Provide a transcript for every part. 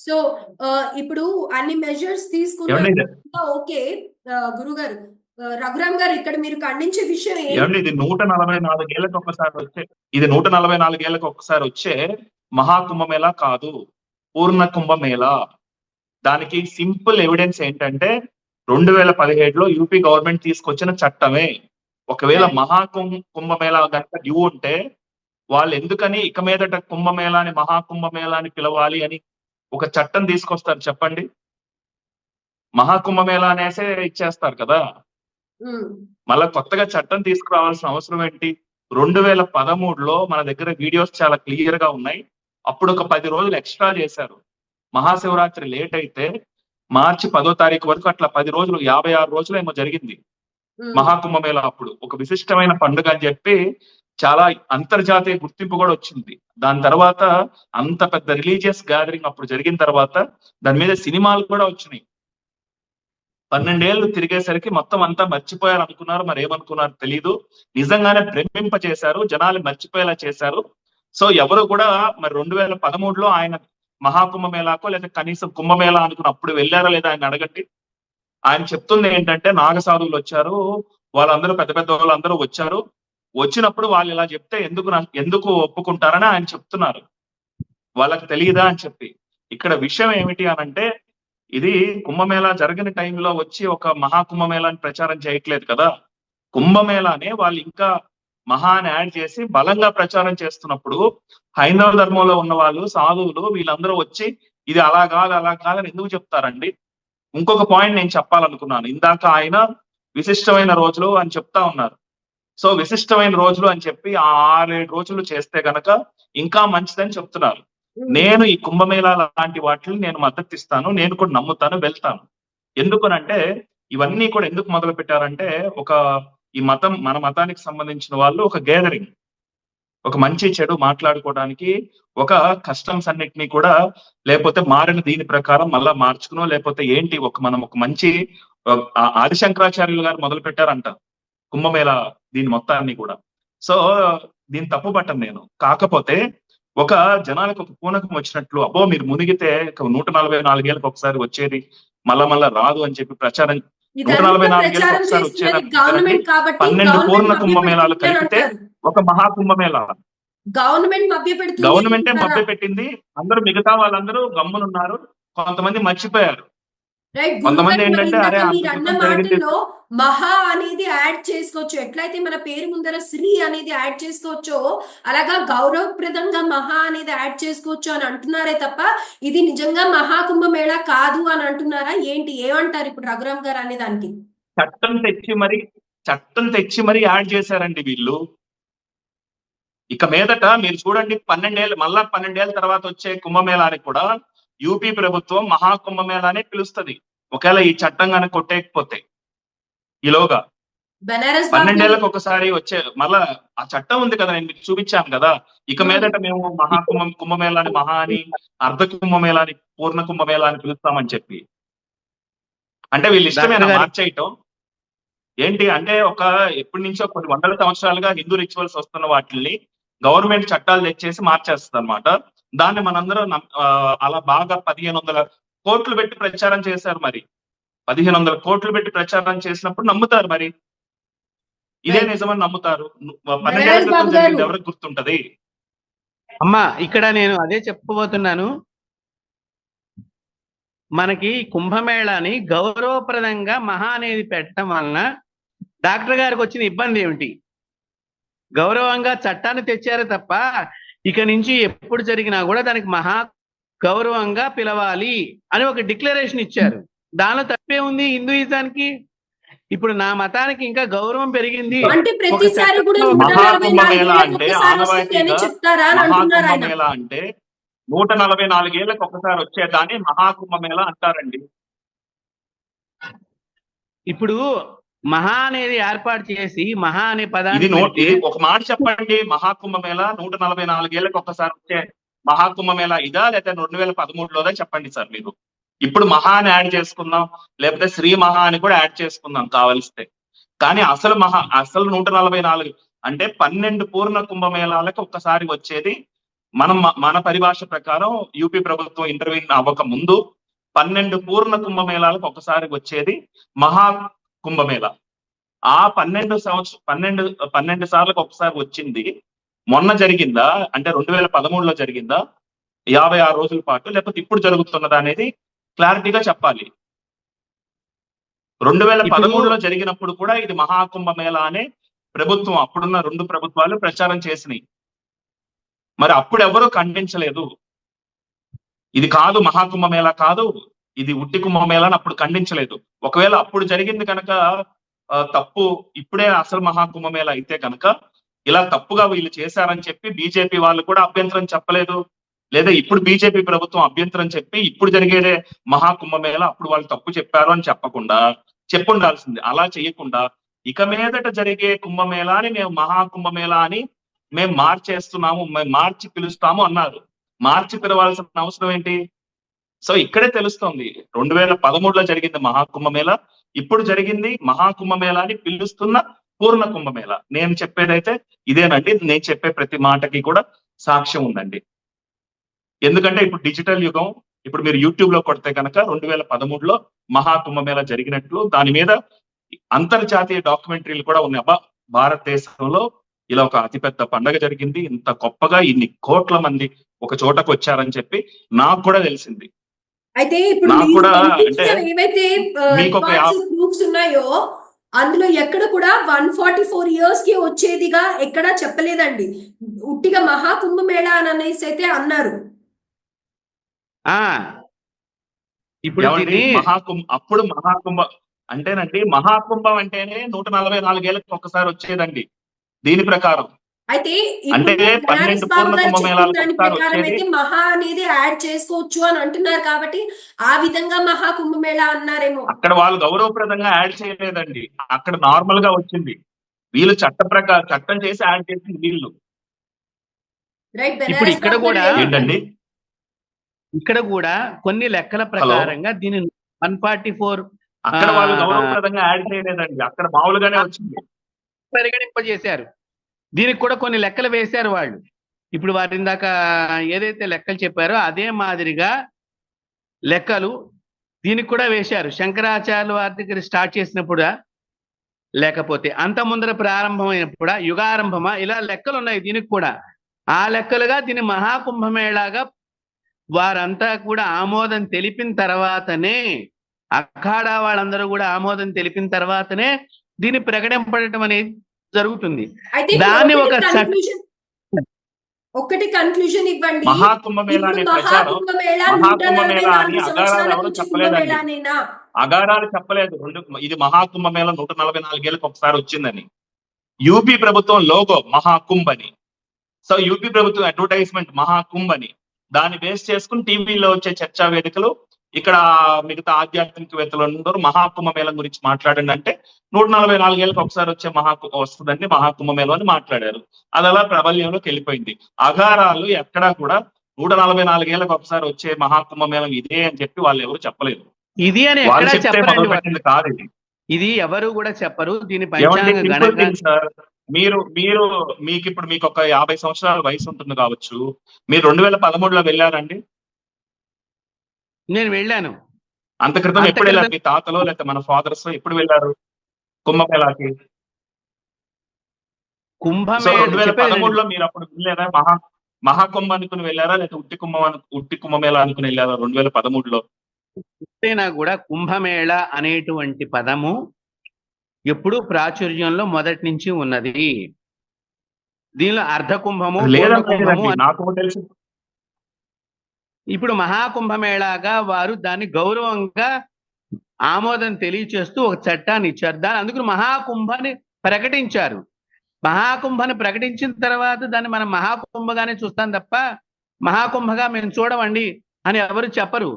So ఇప్పుడు అన్ని measures తీసుకున్నా ఏమండి ఓకే. గురుగారు, రఘురామ్ గారు, ఇక్కడ మీరు ఖండించే విషయం ఏమండి ఇది 144 ఏళ్ళకి ఒక్కసారి వచ్చే ఇది 144 ఏళ్ళకి ఒక్కసారి వచ్చే మహాకుంభమేళా కాదు, పూర్ణ కుంభమేళా. దానికి సింపుల్ ఎవిడెన్స్ ఏంటంటే 2017లో యూపీ గవర్నమెంట్ తీసుకొచ్చిన చట్టమే. ఒకవేళ కుంభమేళా కనుక డ్యూ ఉంటే వాళ్ళు ఎందుకని ఇక మీదట కుంభమేళాని మహాకుంభమేళా అని పిలవాలి అని ఒక చట్టం తీసుకొస్తారు చెప్పండి? మహాకుంభమేళా అనేసే ఇచ్చేస్తారు కదా. మళ్ళా కొత్తగా చట్టం తీసుకురావాల్సిన అవసరం ఏంటి? 2013లో మన దగ్గర వీడియోస్ చాలా క్లియర్ గా ఉన్నాయి. అప్పుడు ఒక 10 రోజులు ఎక్స్ట్రా చేశారు. మహాశివరాత్రి లేట్ అయితే మార్చి 10వ తారీఖు వరకు అట్లా 10 రోజులు 56 రోజులు ఏమో జరిగింది మహాకుంభమేళా. అప్పుడు ఒక విశిష్టమైన పండుగ అని చెప్పి చాలా అంతర్జాతీయ గుర్తింపు కూడా వచ్చింది. దాని తర్వాత అంత పెద్ద రిలీజియస్ గ్యాదరింగ్ అప్పుడు జరిగిన తర్వాత దాని మీద సినిమాలు కూడా వచ్చినాయి. 12 ఏళ్ళు తిరిగేసరికి మొత్తం అంతా మర్చిపోయారు అనుకున్నారు, మరి ఏమనుకున్నారు తెలీదు. నిజంగానే భ్రమింప చేశారు, జనాలు మర్చిపోయేలా చేశారు. సో ఎవరు కూడా మరి 2013లో ఆయన మహాకుంభమేళాకో లేదా కనీసం కుంభమేళా అనుకున్న అప్పుడు వెళ్ళారా లేదా ఆయన అడగండి. ఆయన చెప్తుంది ఏంటంటే నాగసాధువులు వచ్చారు, వాళ్ళందరూ పెద్ద పెద్ద వాళ్ళందరూ వచ్చారు, వచ్చినప్పుడు వాళ్ళు ఇలా చెప్తే ఎందుకు ఒప్పుకుంటారని ఆయన చెప్తున్నారు. వాళ్ళకి తెలియదా అని చెప్పి. ఇక్కడ విషయం ఏమిటి అనంటే ఇది కుంభమేళా జరిగిన టైంలో వచ్చి ఒక మహాకుంభమేళాని ప్రచారం చేయట్లేదు కదా. కుంభమేళానే వాళ్ళు ఇంకా మహాని యాడ్ చేసి బలంగా ప్రచారం చేస్తున్నప్పుడు హైందవ ధర్మంలో ఉన్న వాళ్ళు సాధువులు వీళ్ళందరూ వచ్చి ఇది అలా కాదని ఎందుకు చెప్తారండి? ఇంకొక పాయింట్ నేను చెప్పాలనుకున్నాను. ఇందాక ఆయన విశిష్టమైన రోజులు అని చెప్తా ఉన్నారు. సో విశిష్టమైన రోజులు అని చెప్పి 6-7 రోజులు చేస్తే గనక ఇంకా మంచిదని చెప్తున్నారు. నేను ఈ కుంభమేళా లాంటి వాటిని నేను మద్దతు ఇస్తాను, నేను కూడా నమ్ముతాను, వెళ్తాను. ఎందుకనంటే ఇవన్నీ కూడా ఎందుకు మొదలు పెట్టారంటే ఈ మతం, మన మతానికి సంబంధించిన వాళ్ళు ఒక గ్యాదరింగ్, ఒక మంచి చెడు మాట్లాడుకోవడానికి, ఒక కస్టమ్స్ అన్నిటినీ కూడా లేకపోతే మారిన దీని ప్రకారం మళ్ళా మార్చుకునో లేకపోతే ఏంటి మనం ఒక మంచి ఆదిశంకరాచార్యులు గారు మొదలు పెట్టారంట కుంభమేళా దీని మొత్తాన్ని కూడా. సో దీన్ని తప్పు పట్టను నేను. కాకపోతే ఒక జనాలకు ఒక పూనకం వచ్చినట్లు అబ్బో మీరు మునిగితే 144 ఏళ్ళకి ఒకసారి వచ్చేది మళ్ళా రాదు అని చెప్పి ప్రచారం 144 ఏళ్ళకి ఒకసారి వచ్చేది 12 పూర్ణ కుంభమేళాలు కలిపితే ఒక మహాకుంభమేళా. గవర్నమెంటే మభ్య పెట్టింది. అందరూ మిగతా వాళ్ళందరూ గమ్మునున్నారు, కొంతమంది మర్చిపోయారు. కొంతమంది ఏంటంటే అరే మాటల్లో మహా అనేది యాడ్ చేసుకోవచ్చు, ఎట్లయితే మన పేరు ముందర శ్రీ అనేది యాడ్ చేసుకోవచ్చో అలాగా గౌరవప్రదంగా మహా అనేది యాడ్ చేసుకోవచ్చు అని అంటున్నారే తప్ప ఇది నిజంగా మహాకుంభమేళా కాదు అని అంటున్నారా ఏంటి? ఏమంటారు ఇప్పుడు రఘురామ్ గారు అనే దానికి? చట్టం తెచ్చి మరి యాడ్ చేశారండి వీళ్ళు. ఇక మీదట మీరు చూడండి 12 ఏళ్ళ తర్వాత వచ్చే కుంభమేళానికి కూడా యూపీ ప్రభుత్వం మహాకుంభమేళానే పిలుస్తుంది, ఒకవేళ ఈ చట్టం కనుక కొట్టేయకపోతే. ఈలోగా 12 ఏళ్ళకి ఒకసారి వచ్చే మళ్ళా ఆ చట్టం ఉంది కదా, నేను మీకు చూపించాను కదా. ఇక మీదట మేము కుంభమేళాని మహా అని, అర్ధ కుంభమేళాని పూర్ణ కుంభమేళా అని పిలుస్తామని చెప్పి. అంటే వీళ్ళు ఇష్టమేనా మార్చేయటం? ఏంటి అంటే ఎప్పటి నుంచో కొన్ని వందల సంవత్సరాలుగా హిందూ రిచువల్స్ వస్తున్న వాటిని గవర్నమెంట్ చట్టాలు తెచ్చేసి మార్చేస్తుంది అనమాట. దాన్ని మనందరం అలా బాగా 1500 కోట్లు పెట్టి ప్రచారం చేశారు. మరి 1500 కోట్లు పెట్టి ప్రచారం చేసినప్పుడు నమ్ముతారు. మరి ఇదే నిజమని నమ్ముతారు. 12 ఏళ్ల క్రితం జరిగింది ఎవరికి గుర్తుంటది? అమ్మా ఇక్కడ నేను అదే చెప్పబోతున్నాను. మనకి కుంభమేళాని గౌరవప్రదంగా మహా అనేది పెట్టడం వలన డాక్టర్ గారికి వచ్చిన ఇబ్బంది ఏమిటి? గౌరవంగా చట్టాన్ని తెచ్చారు తప్ప ఇక నుంచి ఎప్పుడు జరిగినా కూడా దానికి మహా గౌరవంగా పిలవాలి అని ఒక డిక్లరేషన్ ఇచ్చారు. దానిలో తప్పే ఉంది హిందూయిజానికి? ఇప్పుడు నా మతానికి ఇంకా గౌరవం పెరిగింది. మహాకుంభమేళా అంటే మహాకుంభమేళా అంటే 144 ఏళ్ళకి ఒకసారి వచ్చేదాన్ని మహాకుంభమేళా అంటారండి. ఇప్పుడు మహా అనేది ఏర్పాటు చేసి మహా అనే పదాన్ని ఒక మాట చెప్పండి, మహాకుంభమేళా 144 ఏళ్ళకి ఒకసారి వచ్చే మహాకుంభమేళా ఇదా లేదా 2013లోదా చెప్పండి సార్ మీరు. ఇప్పుడు మహా అని యాడ్ చేసుకుందాం, లేకపోతే శ్రీ మహా అని కూడా యాడ్ చేసుకుందాం కావలిస్తే. కానీ అసలు 144 అంటే 12 పూర్ణ కుంభమేళాలకు ఒక్కసారి వచ్చేది మన పరిభాష ప్రకారం యూపీ ప్రభుత్వం ఇంటర్వ్యూన్ అవ్వక ముందు 12 పూర్ణ కుంభమేళాలకు ఒకసారి వచ్చేది మహా కుంభమేళ. ఆ 12 సార్లకు ఒకసారి వచ్చింది మొన్న జరిగిందా, అంటే 2013లో జరిగిందా, 56 రోజుల పాటు, లేకపోతే ఇప్పుడు జరుగుతున్నదా అనేది క్లారిటీగా చెప్పాలి. 2013లో జరిగినప్పుడు కూడా ఇది మహాకుంభమేళ అనే ప్రభుత్వం, అప్పుడున్న 2 ప్రభుత్వాలు ప్రచారం చేసినాయి. మరి అప్పుడు ఎవరూ ఖండించలేదు. ఇది కాదు మహాకుంభమేళ కాదు, ఇది ఉట్టి కుంభమేళ అని అప్పుడు ఖండించలేదు. ఒకవేళ అప్పుడు జరిగింది కనుక తప్పు, ఇప్పుడే అసలు మహాకుంభమేళ అయితే కనుక ఇలా తప్పుగా వీళ్ళు చేశారని చెప్పి బీజేపీ వాళ్ళు కూడా అభ్యంతరం చెప్పలేదు. లేదా ఇప్పుడు బీజేపీ ప్రభుత్వం అభ్యంతరం చెప్పి ఇప్పుడు జరిగేదే మహాకుంభమేళ, అప్పుడు వాళ్ళు తప్పు చెప్పారు అని చెప్పకుండా చెప్పుండాల్సింది. అలా చేయకుండా ఇక మీదట జరిగే కుంభమేళాని మేము మహాకుంభమేళ అని మేము మార్చేస్తున్నాము, మేము మార్చి పిలుస్తాము అన్నారు. మార్చి పిలవాల్సిన అవసరం ఏంటి? సో ఇక్కడే తెలుస్తోంది 2013లో జరిగింది మహాకుంభమేళ, ఇప్పుడు జరిగింది మహాకుంభమేళ అని పిలుస్తున్న పూర్ణ కుంభమేళ. నేను చెప్పేదైతే ఇదేనండి. నేను చెప్పే ప్రతి మాటకి కూడా సాక్ష్యం ఉందండి. ఎందుకంటే ఇప్పుడు డిజిటల్ యుగం. ఇప్పుడు మీరు యూట్యూబ్ లో కొడితే కనుక 2013లో మహాకుంభమేళ జరిగినట్లు దాని మీద అంతర్జాతీయ డాక్యుమెంటరీలు కూడా ఉన్నాయి. భారతదేశంలో ఇలా ఒక అతిపెద్ద పండగ జరిగింది, ఇంత గొప్పగా ఇన్ని కోట్ల మంది ఒక చోటకు వచ్చారని చెప్పి నాకు కూడా తెలిసింది. అయితే ఇప్పుడు నాకు కూడా అంటే ఏవైతే ప్రూఫ్స్ ఉన్నాయో అందులో ఎక్కడ కూడా 144 ఇయర్స్ కి వచ్చేదిగా ఎక్కడా చెప్పలేదండి. ఉట్టిగా మహాకుంభమేళ అని అనేసి అయితే అన్నారు. ఇప్పుడు అప్పుడు మహాకుంభ అంటేనండి, మహాకుంభం అంటేనే 144 ఏళ్ళకి ఒకసారి వచ్చేదండి దీని ప్రకారం. అయితే అంటే 12 పూర్ణ కుంభమేళాలకు ఒకసారి వచ్చేది మహా అనేది యాడ్ చేసుకోవచ్చు అని అంటున్నారు కాబట్టి ఆ విధంగా మహా కుంభమేళ అన్నారేమో. అక్కడ వాళ్ళు గౌరవప్రదంగా యాడ్ చేయలేదండి, అక్కడ నార్మల్ గా వచ్చింది. వీళ్ళు చట్టం చేసి యాడ్ చేసింది వీళ్ళు. ఇప్పుడు ఇక్కడ కూడా ఏంటండి, ఇక్కడ కూడా కొన్ని లెక్కల ప్రకారంగా దీని 144 అక్కడ వాళ్ళు గౌరవప్రదంగా యాడ్ చేయలేదండి, అక్కడ మామూలుగానే వచ్చింది, పరిగణింపజేశారు. దీనికి కూడా కొన్ని లెక్కలు వేశారు వాళ్ళు. ఇప్పుడు వారి ఇందాక ఏదైతే లెక్కలు చెప్పారో అదే మాదిరిగా లెక్కలు దీనికి కూడా వేశారు. శంకరాచార్యుల వారి దగ్గర స్టార్ట్ చేసినప్పుడా, లేకపోతే అంత ముందర ప్రారంభమైనప్పుడా, యుగారంభమా, ఇలా లెక్కలు ఉన్నాయి దీనికి కూడా. ఆ లెక్కలుగా దీని మహాకుంభమేళాగా వారంతా కూడా ఆమోదం తెలిపిన తర్వాతనే, అఖాడా వాళ్ళందరూ కూడా ఆమోదం తెలిపిన తర్వాతనే దీన్ని ప్రకటింపడటం అనేది జరుగుతుంది. దాన్ని ఒకటి కన్క్లూజన్ ఇవ్వండి. మహాకుంభమేళ అనే ప్రచారం మహాకుంభమేళ అని అగారాలు ఎవరు చెప్పలేదండి, అగారాలు చెప్పలేదు. ఇది మహాకుంభమేళ 144 ఏళ్ళకి ఒకసారి వచ్చిందని. యూపీ ప్రభుత్వం లోగో మహాకుంభ్ అని, సో యూపీ ప్రభుత్వం అడ్వర్టైజ్మెంట్ మహాకుంభ్ అని, దాన్ని బేస్ చేసుకుని టీవీలో వచ్చే చర్చా వేదికలు ఇక్కడ మిగతా ఆధ్యాత్మికవేత్తలు అందరూ మహాకుంభమేళం గురించి మాట్లాడండి అంటే 144 ఏళ్ళకి ఒకసారి వచ్చే వస్తుందండి మహాకుంభమేళం అని మాట్లాడారు. అది అలా ప్రాబల్యంలోకి వెళ్ళిపోయింది. అగారాలు ఎక్కడా కూడా 144 ఏళ్ళకి ఒకసారి వచ్చే మహాకుంభమేళం ఇదే అని చెప్పి వాళ్ళు ఎవరు చెప్పలేదు. ఇది అని మొదలుపెట్టింది కాదు ఇది. ఇది ఎవరు కూడా చెప్పరు. దీని సార్ మీకు ఇప్పుడు మీకు ఒక 50 సంవత్సరాల వయసు ఉంటుంది కావచ్చు. మీరు 2013లో వెళ్ళారండి? నేను వెళ్ళాను. అంత క్రితం ఎప్పుడు వెళ్ళారు? మీ తాతలో లేకపోతే మన ఫాదర్స్ ఎప్పుడు వెళ్ళారు కుంభమేళాకి? 2013లో మీరు అప్పుడు వెళ్ళారా? మహాకుంభ అనుకుని వెళ్ళారా, లేకపోతే ఉట్టి కుంభమేళ అనుకుని వెళ్ళారా 2013లో? అయినా కూడా కుంభమేళ అనేటువంటి పదము ఎప్పుడు ప్రాచుర్యంలో మొదటి నుంచి ఉన్నది. దీనిలో అర్ధ కుంభము నాకు తెలుసు. ఇప్పుడు మహాకుంభమేళాగా వారు దాన్ని గౌరవంగా ఆమోదం తెలియచేస్తూ ఒక చట్టాన్ని ఇచ్చారు. అందుకు మహాకుంభని ప్రకటించారు. మహాకుంభని ప్రకటించిన తర్వాత దాన్ని మనం మహాకుంభగానే చూస్తాం తప్ప మహాకుంభగా మేము చూడమండి అని ఎవరు చెప్పరు.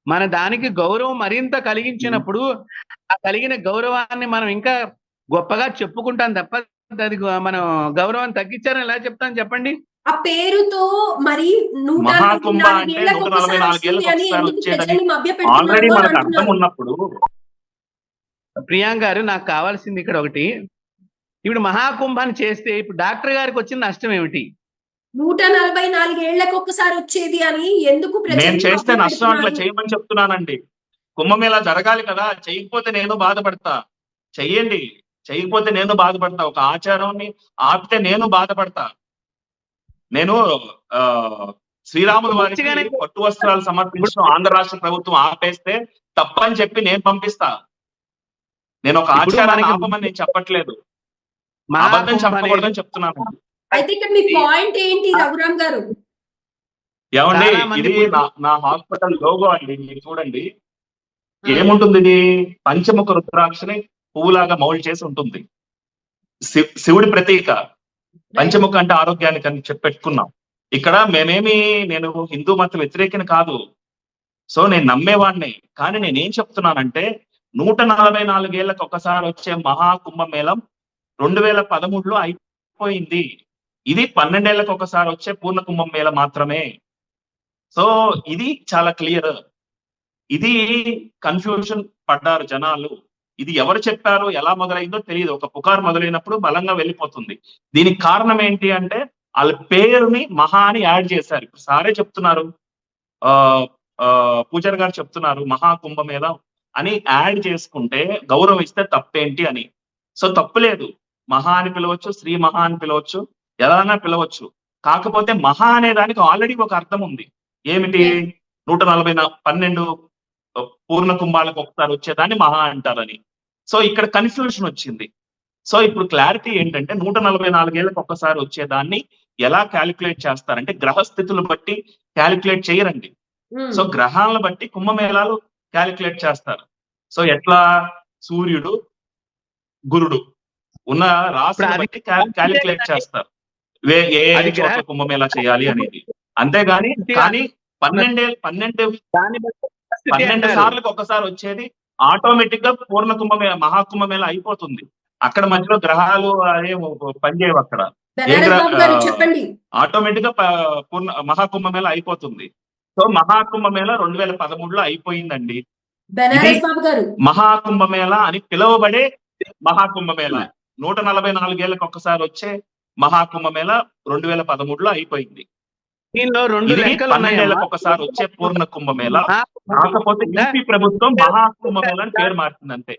మన దానికి గౌరవం మరింత కలిగించినప్పుడు ఆ కలిగిన గౌరవాన్ని మనం ఇంకా గొప్పగా చెప్పుకుంటాం తప్ప దానికి మనం గౌరవం తగ్గించారని ఎలా చెప్తాం చెప్పండి? ఆ పేరుతో మరి మహాకుంభ అంటే 144 ఏళ్ళకి ఒకసారి వచ్చేదని ఆల్రెడీ మనకు అర్థం ఉన్నప్పుడు. ప్రియాంక గారు, నాకు కావాల్సింది ఇక్కడ ఒకటి. ఇప్పుడు మహాకుంభాన్ని చేస్తే ఇప్పుడు డాక్టర్ గారికి వచ్చిన నష్టం ఏమిటి? 144 ఏళ్లకు ఒక్కసారి వచ్చేది అని ఎందుకు నేను ప్రజలు చేస్తే మభ్య నష్టం అట్లా పెడుతున్నారు? చేయమని చెప్తున్నానండి. కుంభమేళా జరగాలి కదా, చేయకపోతే నేను బాధపడతా. చెయ్యండి, చేయకపోతే నేను బాధపడతా. ఒక ఆచారాన్ని ఆపితే నేను బాధపడతా. నేను ఆ శ్రీరాముల వారికి మంచిగానే పట్టు వస్త్రాలు సమర్పించడం ఆంధ్ర రాష్ట్ర ప్రభుత్వం ఆపేస్తే తప్పని చెప్పి నేను పంపిస్తా. నేను ఒక ఇప్పుడు ఆచారాన్ని మనకి ఆపమని నేను చెప్పట్లేదు, అబద్ధం మహాకుంభ అనేది చెప్పకూడదని చెప్తున్నాను. అయితే ఇక్కడ మీ పాయింట్ ఏంటి రఘురామ్ గారు? ఏమండి, చాలా మంది ఇది నా హాస్పిటల్ లోగో అండి, మీరు చూడండి. ఏముంటుంది ఇది? పంచముఖ రుద్రాక్షని పువ్వులాగా మౌల్డ్ చేసి ఉంటుంది. శివుడి ప్రతీక. పంచముఖ అంటే ఆరోగ్యానికి అని చెప్పి పెట్టుకున్నాం. ఇక్కడ నేను హిందూ మత వ్యతిరేకిని కాదు. సో నేను నమ్మేవాడిని. కానీ నేనేం చెప్తున్నానంటే 144 ఏళ్లకు ఒకసారి వచ్చే మహాకుంభమేళం 2013లో అయిపోయింది. ఇది 12 ఏళ్లకు ఒకసారి వచ్చే పూర్ణ కుంభమేళ మాత్రమే. సో ఇది చాలా క్లియర్. ఇది కన్ఫ్యూజన్ పడ్డారు జనాలు. ఇది ఎవరు చెప్పారు, ఎలా మొదలైందో తెలియదు. ఒక పుకారు మొదలైనప్పుడు బలంగా వెళ్ళిపోతుంది. దీనికి కారణం ఏంటి అంటే వాళ్ళ పేరుని మహా అని యాడ్ చేశారు. ఇప్పుడు సారే చెప్తున్నారు, పూజారి గారు చెప్తున్నారు మహాకుంభమేళ అని యాడ్ చేసుకుంటే గౌరవం ఇస్తే తప్పేంటి అని. సో తప్పు లేదు, మహా అని పిలవచ్చు, శ్రీ మహా అని పిలవచ్చు, ఎలానా పిలవచ్చు. కాకపోతే మహా అనే దానికి ఆల్రెడీ ఒక అర్థం ఉంది. ఏమిటి? 112 పూర్ణ కుంభాలకు ఒకసారి వచ్చేదాన్ని మహా అంటారని. సో ఇక్కడ కన్ఫ్యూషన్ వచ్చింది. సో ఇప్పుడు క్లారిటీ ఏంటంటే 144 ఏళ్ళకి ఒక్కసారి వచ్చేదాన్ని ఎలా క్యాలిక్యులేట్ చేస్తారంటే గ్రహస్థితులు బట్టి క్యాలిక్యులేట్ చేయరండి. సో గ్రహాలను బట్టి కుంభమేళాలు క్యాలిక్యులేట్ చేస్తారు. సో ఎట్లా? సూర్యుడు, గురుడు ఉన్న రాశులను బట్టి క్యాలిక్యులేట్ చేస్తారు ఏ చోట కుంభమేళా చేయాలి అనేది. అంతేగాని కానీ 12 సార్లకు ఒకసారి వచ్చేది ఆటోమేటిక్ గా పూర్ణ కుంభమేళ మహాకుంభమేళ అయిపోతుంది. అక్కడ మధ్యలో గ్రహాలు అదే పనిచేయవు. అక్కడ ఆటోమేటిక్ గా పూర్ణ మహాకుంభమేళ అయిపోతుంది. సో మహాకుంభమేళ 2013లో అయిపోయిందండి. మహాకుంభమేళ అని పిలువబడే మహాకుంభమేళ 144 ఏళ్ళకి ఒకసారి వచ్చే మహాకుంభమేళ 2013లో అయిపోయింది. 12 ఏళ్ళకి ఒకసారి వచ్చే పూర్ణ కుంభమేళ. కాకపోతే యూపీ ప్రభుత్వం మహాకుంభమేళ అని పేరు మార్చింది అంతే.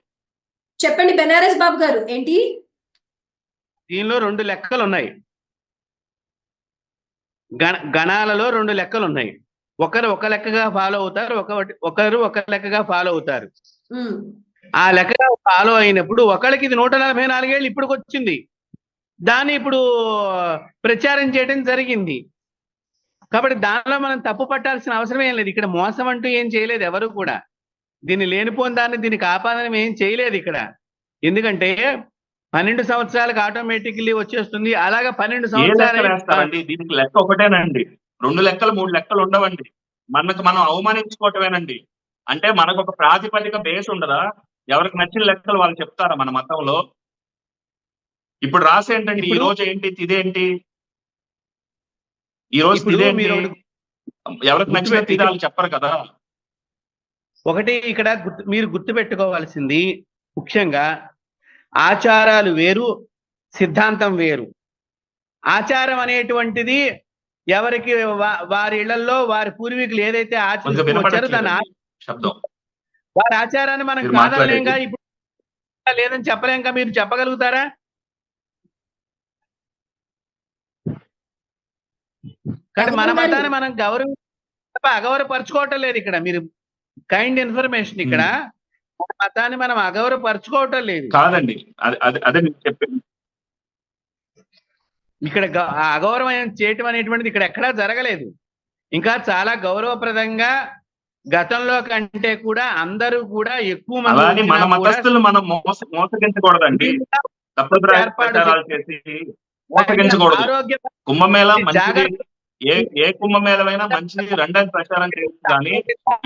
చెప్పండి బెనారస్ బాబు గారు, ఏంటి దీనిలో 2 లెక్కలు ఉన్నాయి. గణాలలో 2 లెక్కలు ఉన్నాయి. ఒకరు ఒక లెక్కగా ఫాలో అవుతారు, ఒకరు ఒక లెక్కగా ఫాలో అవుతారు. ఆ లెక్కగా ఫాలో అయినప్పుడు ఒకళ్ళకి ఇది 144 ఏళ్ళు ఇప్పుడు వచ్చింది. దాన్ని ఇప్పుడు ప్రచారం చేయడం జరిగింది. కాబట్టి దానిలో మనం తప్పు పట్టాల్సిన అవసరం ఏం లేదు. ఇక్కడ మోసం అంటూ ఏం చేయలేదు ఎవరు కూడా. దీన్ని లేనిపోని దాన్ని దీనికి ఆపాదనం ఏం చేయలేదు ఇక్కడ. ఎందుకంటే 12 సంవత్సరాలకు ఆటోమేటిక్లీ వచ్చేస్తుంది. అలాగా 12 సంవత్సరాలు దీనికి లెక్క ఒకటేనండి. 2 లెక్కలు 3 లెక్కలు ఉండవండి. మనం అవమానించుకోవటమేనండి. అంటే మనకు ఒక ప్రాతిపదిక బేస్ ఉండదా? ఎవరికి నచ్చిన లెక్కలు వాళ్ళు చెప్తారా మన మతంలో? ఇప్పుడు రాసేంటండి, ఈ రోజు ఏంటి, తిదేంటి, ఈ రోజు తిదేంటి, ఎవరికి నచ్చిన తిదాలు చెప్పరు కదా. ఒకటి ఇక్కడ మీరు గుర్తు పెట్టుకోవాల్సింది ముఖ్యంగా ఆచారాలు వేరు, సిద్ధాంతం వేరు. ఆచారం అనేటువంటిది ఎవరికి వారి ఇళ్లలో వారి పూర్వీకులు ఏదైతే ఆచరించారో దాని శబ్దం వారి ఆచారాన్ని మనం కాదలేంగా, ఇప్పుడు లేదని చెప్పలేంగా. మీరు చెప్పగలుగుతారా? కానీ మన మతాన్ని మనం అగౌరవపరచుకోవటం లేదు ఇక్కడ. మీరు కైండ్ ఇన్ఫర్మేషన్, ఇక్కడ మన మతాన్ని మనం అగౌరవపరచుకోవటం లేదు కాదండి. అదే చెప్పింది. ఇక్కడ అగౌరవం చేయటం అనేటువంటిది ఇక్కడ ఎక్కడా జరగలేదు. ఇంకా చాలా గౌరవప్రదంగా గతంలో కంటే కూడా అందరూ కూడా ఎక్కువ మంది మన మతస్థులు మనం మోసగించకూడదండి. ఏర్పాటు చేసి మోసగించకూడదు. కుంభమేళ మంచిది, ఏ కుంభమేళమైనా మంచిది, రెండని ప్రచారం చేయొచ్చు. కానీ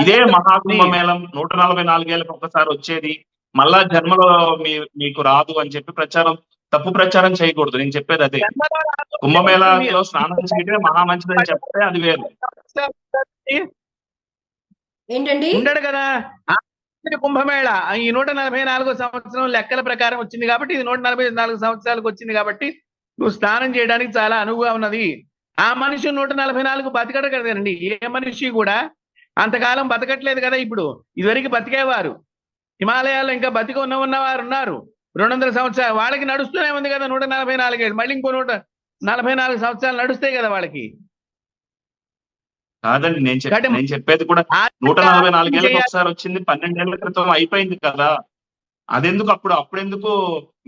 ఇదే మహాకుంభమేళం 144 ఏళ్ళకి ఒకసారి వచ్చేది, మళ్ళా జన్మలో మీకు రాదు అని చెప్పి తప్పు ప్రచారం చేయకూడదు. నేను చెప్పేది అదే. కుంభమేళలో స్నానం చేయడమే మహా మంచిదని చెప్తే అది వేరు. ఏంటండి ఉండడు కదా కుంభమేళ. ఈ 144 సంవత్సరం లెక్కల ప్రకారం వచ్చింది కాబట్టి, ఇది 144 సంవత్సరాలకు వచ్చింది కాబట్టి నువ్వు స్నానం చేయడానికి చాలా అనువుగా ఉన్నది ఆ మనిషి 144 బతకడు కదండి. ఏ మనిషి కూడా అంతకాలం బతకట్లేదు కదా. ఇప్పుడు ఇదివరకు బతికేవారు, హిమాలయాల్లో ఇంకా బతికి ఉన్నవారు ఉన్నారు. 200 సంవత్సరాలు వాళ్ళకి నడుస్తూనే ఉంది కదా. 144 ఏళ్ళు మళ్ళీ ఇంకో 144 సంవత్సరాలు నడుస్తాయి కదా వాళ్ళకి. కాదండి, నేను చెప్పేది కూడా 144 ఏళ్ళకి ఒకసారి వచ్చింది, 12 ఏళ్ల క్రితం అయిపోయింది కదా. అదెందుకు అప్పుడెందుకు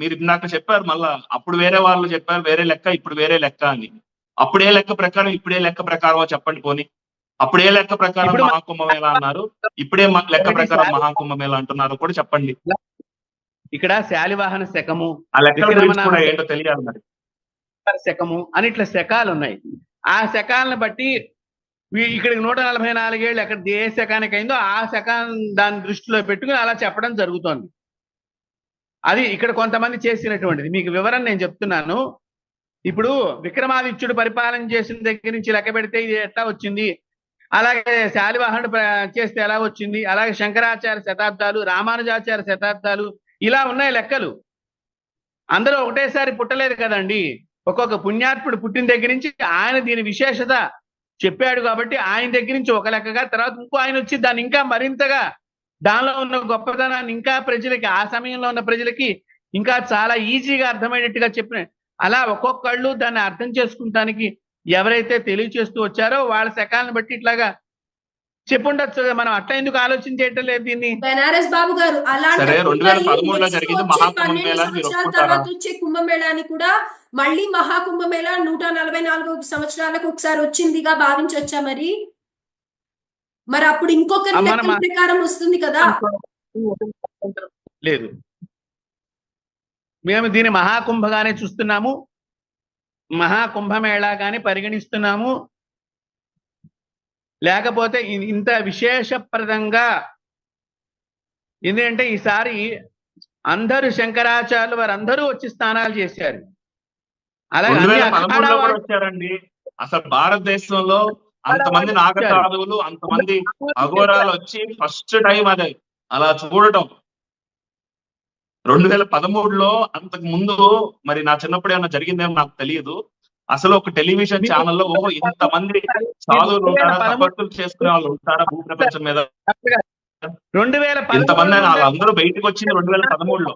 మీరు ఇందాక చెప్పారు, మళ్ళా అప్పుడు వేరే వాళ్ళు చెప్పారు వేరే లెక్క, ఇప్పుడు వేరే లెక్క అని. అప్పుడే లెక్క ప్రకారం ఇప్పుడే లెక్క ప్రకారం చెప్పండి పోనీ. అప్పుడే లెక్క ప్రకారం మహాకుంభమేళ అన్నారు, ఇప్పుడే లెక్క ప్రకారం మహాకుంభమేళ అంటున్నారు కూడా చెప్పండి. ఇక్కడ శాలివాహన శకము, ఆ లెక్కల గురించి కూడా ఏంటో తెలియాలి మరి. శకము అని ఇట్లా శకాలు ఉన్నాయి. ఆ శకాలను బట్టి ఇక్కడికి 144 ఏళ్ళు ఎక్కడ ఏ శకానికి అయిందో ఆ శకాన్ని దాన్ని దృష్టిలో పెట్టుకుని అలా చెప్పడం జరుగుతోంది. అది ఇక్కడ కొంతమంది చేసినటువంటిది. మీకు వివరణ నేను చెప్తున్నాను. ఇప్పుడు విక్రమాదిత్యుడు పరిపాలన చేసిన దగ్గర నుంచి లెక్క పెడితే ఇది ఎట్లా వచ్చింది, అలాగే శాలివాహనుడు చేస్తే ఎలా వచ్చింది, అలాగే శంకరాచార్య శతాబ్దాలు, రామానుజాచార్య శతాబ్దాలు, ఇలా ఉన్నాయి లెక్కలు. అందరూ ఒకటేసారి పుట్టలేదు కదండి. ఒక్కొక్క పుణ్యాత్ముడు పుట్టిన దగ్గర నుంచి ఆయన దీని విశేషత చెప్పాడు కాబట్టి ఆయన దగ్గర నుంచి ఒక లెక్కగా, తర్వాత ఇంకో ఆయన వచ్చి దాన్ని ఇంకా మరింతగా దానిలో ఉన్న గొప్పతనాన్ని ఇంకా ప్రజలకి, ఆ సమయంలో ఉన్న ప్రజలకి ఇంకా చాలా ఈజీగా అర్థమయ్యేట్టుగా చెప్పిన, అలా ఒక్కొక్కళ్ళు దాన్ని అర్థం చేసుకుంటానికి ఎవరైతే తెలియచేస్తూ వచ్చారో వాళ్ళ శకాలను బట్టి ఇట్లాగా చెప్పుండొచ్చు. మనం అట్లా ఎందుకు ఆలోచన చేయటం లేదు దీన్ని? బెనారస్ బాబు గారు, సరే 2013లో జరిగింది మహాకుంభమేళా అని మీరు ఒప్పుకుంటారా? తర్వాత వచ్చే కుంభమేళాని కూడా మళ్ళీ మహాకుంభమేళా 144 సంవత్సరాలకు ఒకసారి వచ్చిందిగా భావించవచ్చా? మరి అప్పుడు ఇంకొక లెక్కల ప్రకారం వస్తుంది కదా. లేదు, మేము దీన్ని మహాకుంభగానే చూస్తున్నాము, మహాకుంభమేళాగానే పరిగణిస్తున్నాము. లేకపోతే ఇంత విశేషప్రదంగా, ఎందుకంటే ఈసారి అందరూ శంకరాచార్యులు వారందరూ వచ్చి స్నానాలు చేశారు. అలాగే 2013లో కూడా వచ్చారండి. అసలు భారతదేశంలో అంతమంది నాగసాధువులు, అంతమంది అఘోరాలు వచ్చి ఫస్ట్ టైం అది అలా చూడటం 2013లో. అంతకు ముందు మరి నా చిన్నప్పుడు ఏమన్నా జరిగిందేమో నాకు తెలియదు. అసలు ఒక టెలివిజన్ ఛానల్లో ఇంతమంది సాధువులు ఉంటారా, తపస్సులు చేసుకునే వాళ్ళు ఉంటారా భూప్రపంచం మీద, 2013 ఇంతమంది వాళ్ళందరూ బయటకు వచ్చింది 2013లో.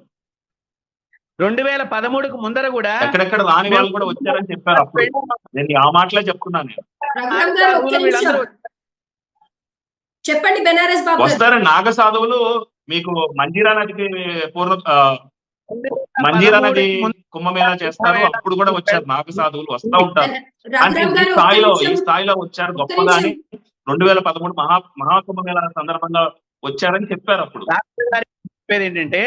2013కు ముందర కూడా ఎక్కడెక్కడ రాని వాళ్ళు కూడా వచ్చారని చెప్పారు. అప్పుడు నేను ఆ మాటలే చెప్తున్నాను. చెప్పండి బెనారస్ బాబు. వస్తారు నాగ సాధువులు. మీకు మంజీరా నదికి మంజీరా నది కుంభమేళా చేస్తారు, అప్పుడు కూడా వచ్చారు నాగ సాధువులు, వస్తూ ఉంటారు. అంటే ఈ స్థాయిలో వచ్చారు గొప్పగా అని 2013 మహాకుంభమేళా సందర్భంగా వచ్చారని చెప్పారు. అప్పుడు చెప్పేది ఏంటంటే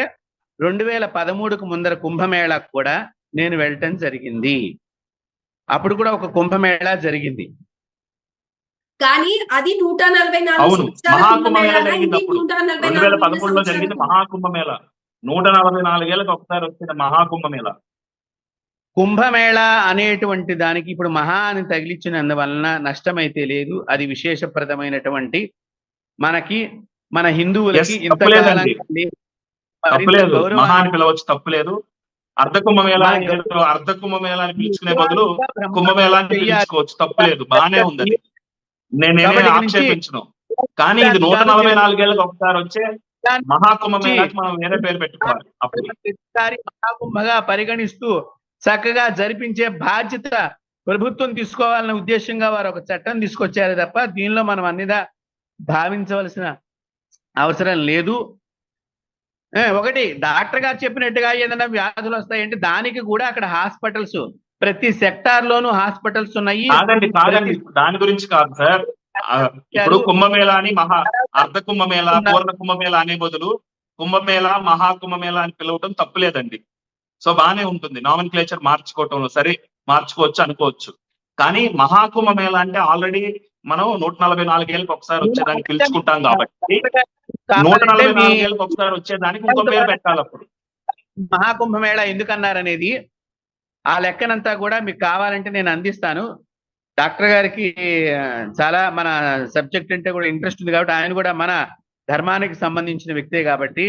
2013కు ముందర కుంభమేళాకు కూడా నేను వెళ్ళటం జరిగింది. అప్పుడు కూడా ఒక కుంభమేళా జరిగింది. కానీ అది 144 అవును, మహాకుంభమేళా జరిగింది. అప్పుడు 2013లో జరిగింది మహాకుంభమేళా. 144 ఏళ్ళకి ఒకసారి వచ్చిన మహాకుంభమేళా. కుంభమేళా అనేటువంటి దానికి ఇప్పుడు మహా అని తగిలించినందువలన నష్టమైతే లేదు. అది విశేషప్రదమైనటువంటి మనకి, మన హిందువులకి తప్పులేదు, మహా అని పిలవచ్చు, తప్పులేదు. అర్ధ కుంభమేళా అని పిలుచుకునే బదులు కుంభమేళా అని పిలుచుకోవచ్చు, తప్పులేదు, బానే ఉంది. నేనేమే ఆక్షేపించను. కానీ ఇది 144 ఏళ్ళకి ఒకసారి వచ్చే మహాకుంభమేళాకి మనం వేరే పేరు పెట్టుకోవాలి. అప్పుడు మహాకుంభగా పరిగణిస్తూ చక్కగా జరిపించే బాధ్యత ప్రభుత్వం తీసుకోవాలనే ఉద్దేశంగా వారు ఒక చట్టం తీసుకొచ్చారు తప్ప దీనిలో మనం అన్నిదా భావించవలసిన అవసరం లేదు. ఒకటి, డాక్టర్ గారు చెప్పినట్టుగా ఏదైనా వ్యాధులు వస్తాయంటే దానికి కూడా అక్కడ హాస్పిటల్స్, ప్రతి సెక్టార్ లోనూ హాస్పిటల్స్ ఉన్నాయి. కాదండి, దాని గురించి కాదు సార్. ఇప్పుడు కుంభమేళా అని అర్ధ కుంభమేళా, పూర్ణ కుంభమేళా అనే బదులు కుంభమేళా మహాకుంభమేళా అని పిలవటం తప్పులేదండి. సో బానే ఉంటుంది నామినిక్లేచర్ మార్చుకోవటంలో, సరే మార్చుకోవచ్చు అనుకోవచ్చు. కానీ మహాకుంభమేళా అంటే ఆల్రెడీ మనం 144 ఏళ్ళకి ఒకసారి వచ్చేదాన్ని పిలుచుకుంటాం కాబట్టి 144 ఏళ్ళకి ఒకసారి వచ్చేదానికి ఇంకో పేరు పెట్టాలి. అప్పుడు మహాకుంభమేళా ఎందుకన్నారనేది ఆ లెక్కనంతా కూడా మీకు కావాలంటే నేను అందిస్తాను. డాక్టర్ గారికి చాలా మన సబ్జెక్ట్ అంటే కూడా ఇంట్రెస్ట్ ఉంది కాబట్టి, ఆయన కూడా మన ధర్మానికి సంబంధించిన వ్యక్తే కాబట్టి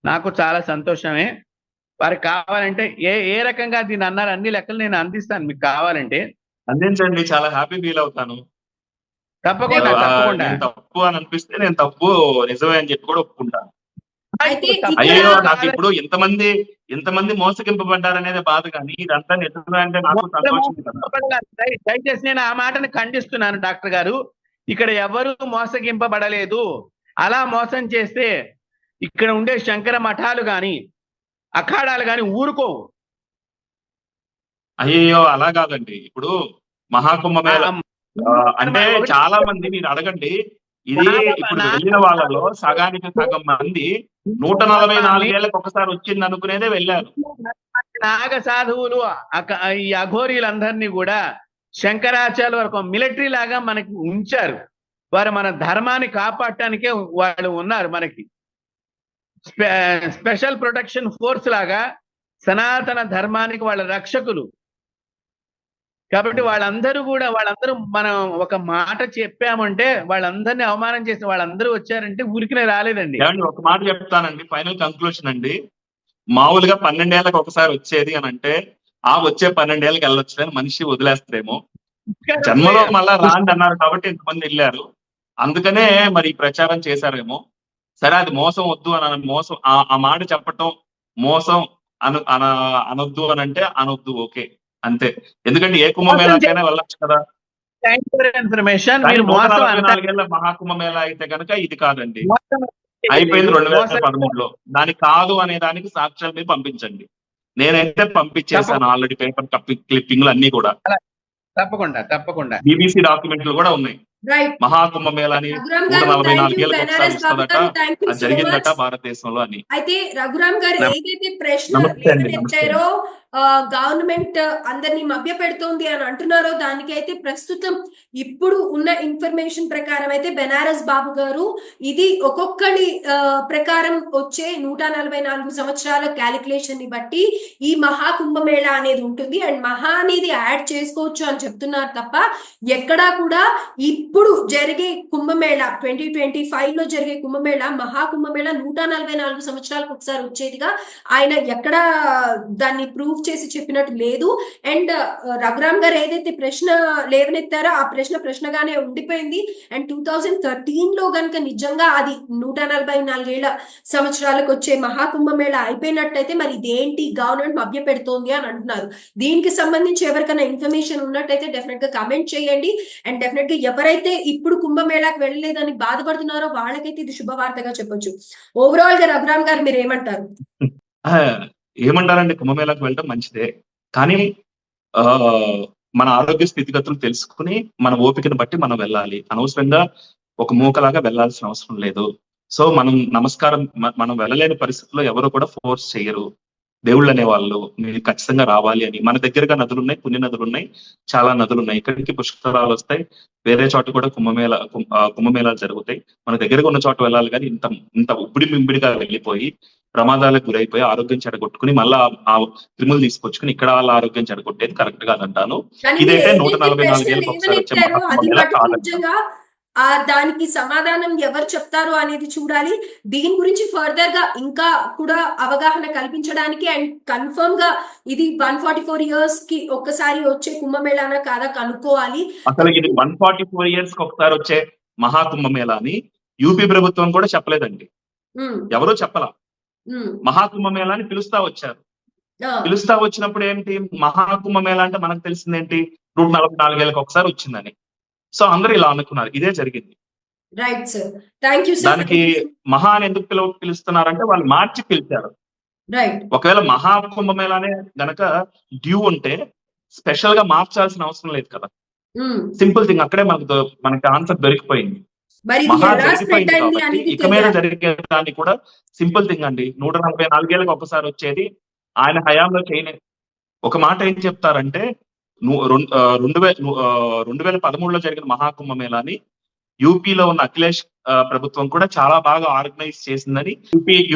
నాకు చాలా సంతోషమే. వారికి కావాలంటే ఏ రకంగా దీన్ని అన్నారు అన్ని లెక్కలు నేను అందిస్తాను మీకు కావాలంటే. అందించండి, చాలా హ్యాపీ ఫీల్ అవుతాను. తప్పకుండా తప్పకుండా. నేను తప్పు అని అనిపిస్తే నేను తప్పు నిజమే అని చెప్పి కూడా ఒప్పుకుంటాను. అయితే అయ్యో నాకు ఇప్పుడు ఇంతమంది మోసగింపబడ్డారనేది బాధ, కానీ ఇదంతా నిజమే అంటే నాకు సంతోషం కదా. దయచేసి నేను ఆ మాటను ఖండిస్తున్నాను డాక్టర్ గారు. ఇక్కడ ఎవరు మోసగింపబడలేదు. అలా మోసం చేస్తే ఇక్కడ ఉండే శంకర మఠాలు గాని అఖాడాలు గాని ఊరుకోవు. అయ్యో అలా కాదండి. ఇప్పుడు మహాకుంభమేళ అంటే చాలా మంది మీరు అడగండి, ఇది ఇప్పుడు వెళ్ళిన వాళ్ళలో సగానికి సగం మంది 144 ఏళ్ళకి ఒకసారి వచ్చింది అనుకునేదే వెళ్ళారు. నాగ సాధువులు ఈ అఘోరీలందరినీ కూడా శంకరాచార్య వరకు మిలిటరీ లాగా మనకి ఉంచారు. వారు మన ధర్మాన్ని కాపాడటానికే వాళ్ళు ఉన్నారు. మనకి స్పెషల్ ప్రొటెక్షన్ ఫోర్స్ లాగా సనాతన ధర్మానికి వాళ్ళ రక్షకులు. కాబట్టి వాళ్ళందరూ మనం ఒక మాట చెప్పామంటే వాళ్ళందరినీ అవమానం చేసి వాళ్ళందరూ వచ్చారంటే ఊరికినే రాలేదండి. ఒక మాట చెప్తానండి, ఫైనల్ కంక్లూషన్ అండి. మామూలుగా 12 ఏళ్ళకి ఒకసారి వచ్చేది అని అంటే ఆ వచ్చే 12 ఏళ్ళకి వెళ్ళొచ్చు అని మనిషి వదిలేస్తారేమో. జన్మలో మళ్ళా రాండి అన్నారు కాబట్టి ఇంతమంది వెళ్ళారు. అందుకనే మరి ప్రచారం చేశారేమో. సరే, అది మోసం వద్దు అని మోసం ఆ మాట చెప్పటం మోసం అనొద్దు అని అంటే అనొద్దు, ఓకే అంతే. ఎందుకంటే ఏ కుంభమేళాకైనా వెళ్ళొచ్చు కదా. ఇన్ఫర్మేషన్ 144 ఏళ్ళ మహాకుంభమేళా అయితే కనుక ఇది కాదండి, అయిపోయింది 2013లో. దానికి కాదు అనే దానికి సాక్ష్యాలు మీరు పంపించండి. నేనైతే పంపించేసాను ఆల్రెడీ, పేపర్ క్లిప్పింగ్లు అన్ని కూడా. తప్పకుండా BBC డాక్యుమెంట్లు కూడా ఉన్నాయి. మహాకుంభమేళాని 144 ఏళ్ళకి ఒకసారి వస్తుందట, అది జరిగిందట భారతదేశంలో అని. అయితే రఘురామ్ గారు ఏదైతే ప్రశ్న లేవనెత్తారో గవర్నమెంట్ అందరినీ మభ్య పెడుతోంది అని అంటున్నారో దానికైతే ప్రస్తుతం ఇప్పుడు ఉన్న ఇన్ఫర్మేషన్ ప్రకారం అయితే బెనారస్ బాబు గారు ఇది ఒక్కొక్కడి ప్రకారం వచ్చే 144 సంవత్సరాల క్యాలిక్యులేషన్ ని బట్టి ఈ మహాకుంభమేళ అనేది ఉంటుంది అండ్ మహా అనేది యాడ్ చేసుకోవచ్చు అని చెప్తున్నారు తప్ప ఎక్కడా కూడా ఇప్పుడు జరిగే కుంభమేళ 2025 లో జరిగే కుంభమేళ మహాకుంభమేళ 144 సంవత్సరాలకు ఒకసారి వచ్చేదిగా ఆయన ఎక్కడ దాన్ని ప్రూవ్ చేసి చెప్పినట్టు లేదు. అండ్ రఘురామ్ గారు ఏదైతే ప్రశ్న లేవనెత్తారో ఆ ప్రశ్నగానే ఉండిపోయింది. అండ్ 2013 లో గనుక నిజంగా అది 144 సంవత్సరాలకు వచ్చే మహాకుంభమేళ అయిపోయినట్టయితే మరి ఇదేంటి గవర్నమెంట్ మభ్య పెడుతోంది అని అంటున్నారు. దీనికి సంబంధించి ఎవరికైనా ఇన్ఫర్మేషన్ ఉన్నట్టయితే డెఫినెట్ గా కమెంట్ చేయండి. అండ్ డెఫినెట్ గా ఎవరైతే ఇప్పుడు కుంభమేళాకి వెళ్ళలేదని బాధపడుతున్నారో వాళ్ళకైతే ఇది శుభవార్తగా చెప్పొచ్చు. ఓవరాల్ గా రఘురామ్ గారు మీరు ఏమంటారు? ఏమంటారండి, కుంభమేళాకు వెళ్ళడం మంచిదే, కానీ మన ఆరోగ్య స్థితిగతులు తెలుసుకుని మన ఓపికను బట్టి మనం వెళ్ళాలి. అనవసరంగా ఒక మూకలాగా వెళ్లాల్సిన అవసరం లేదు. సో మనం వెళ్ళలేని పరిస్థితుల్లో ఎవరు కూడా ఫోర్స్ చేయరు. దేవుళ్ళు అనేవాళ్ళు మీరు ఖచ్చితంగా రావాలి అని. మన దగ్గరగా నదులు ఉన్నాయి, పుణ్య నదులు ఉన్నాయి, చాలా నదులు ఉన్నాయి. ఇక్కడికి పుష్కరాలు వస్తాయి. వేరే చోట కూడా కుంభమేళాలు జరుగుతాయి. మన దగ్గరగా ఉన్న చోట వెళ్ళాలి, కానీ ఇంత మింబిడిగా వెళ్ళిపోయి ప్రమాదాలకు గురైపోయి ఆరోగ్యం చెడగొట్టుకుని మళ్ళా ఆ క్రిములు తీసుకొచ్చుకుని ఇక్కడ వాళ్ళ ఆరోగ్యం చెడగొట్టేది కరెక్ట్ కాదంటాను. ఇదైతే 144 ఏళ్ళకి ఒకసారి వచ్చే మహాకుంభమేళా కాదండి. దానికి సమాధానం ఎవరు చెప్తారు అనేది చూడాలి. దీని గురించి ఫర్దర్ గా ఇంకా కూడా అవగాహన కల్పించడానికి అండ్ కన్ఫర్మ్ గా ఇది 144 years కి ఒక్కసారి వచ్చే కుంభమేళానా కాదా కనుక్కోవాలి. అసలు ఇది 144 years కి ఒకసారి వచ్చే మహాకుంభమేళా అని యూపీ ప్రభుత్వం కూడా చెప్పలేదండి, ఎవరూ చెప్పలా. మహాకుంభమేళా అని పిలుస్తా వచ్చారు. పిలుస్తా వచ్చినప్పుడు ఏంటి, మహాకుంభమేళా అంటే మనకు తెలిసింది ఏంటి, 144 ఏళ్ళకి ఒకసారి వచ్చిందని. సో అందరూ ఇలా అనుకున్నారు, ఇదే జరిగింది. Right sir, thank you. దానికి మహా అని ఎందుకు పిలుస్తున్నారంటే వాళ్ళు మార్చి పిలిచారు. ఒకవేళ మహాకుంభమేళానే గనక డ్యూ ఉంటే స్పెషల్ గా మార్చాల్సిన అవసరం లేదు కదా. సింపుల్ థింగ్, అక్కడే మనకి ఆన్సర్ దొరికిపోయింది. మహా జరిగిపోయింది కాబట్టి ఇక మీద జరిగేదాన్ని కూడా సింపుల్ థింగ్ అండి. 144 ఏళ్ళకి ఒకసారి వచ్చేది ఆయన హయాంలో చేయలేదు. ఒక మాట ఏం చెప్తారంటే 2013లో జరిగిన మహాకుంభమేళాని యూపీలో ఉన్న అఖిలేష్ ప్రభుత్వం కూడా చాలా బాగా ఆర్గనైజ్ చేసిందని